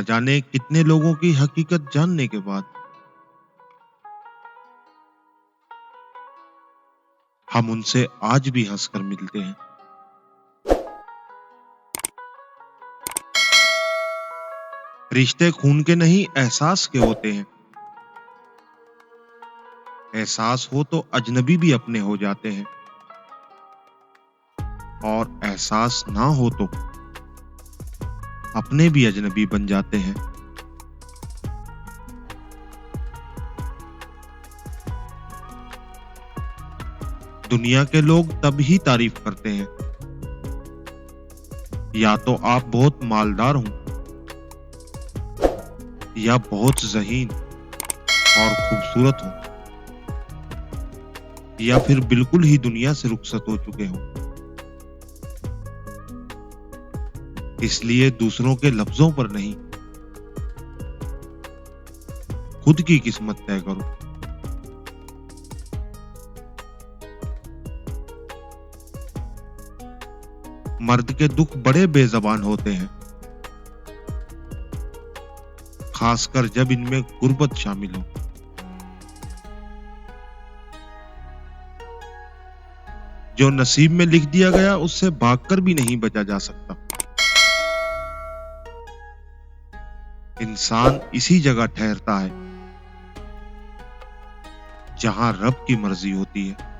न जाने कितने लोगों की हकीकत जानने के बाद हम उनसे आज भी हंसकर मिलते हैं। रिश्ते खून के नहीं, एहसास के होते हैं। एहसास हो तो अजनबी भी अपने हो जाते हैं, और एहसास ना हो तो अपने भी अजनबी बन जाते हैं। दुनिया के लोग तब ही तारीफ करते हैं या तो आप बहुत मालदार हो, या बहुत ज़हीन और खूबसूरत हो, या फिर बिल्कुल ही दुनिया से रुखसत हो चुके हो। इसलिए दूसरों के लफ्जों पर नहीं, खुद की किस्मत तय करो। मर्द के दुख बड़े बेज़बान होते हैं, खासकर जब इनमें गुर्बत शामिल हो। जो नसीब में लिख दिया गया उससे भागकर भी नहीं बचा जा सकता। इंसान इसी जगह ठहरता है जहां रब की मर्जी होती है।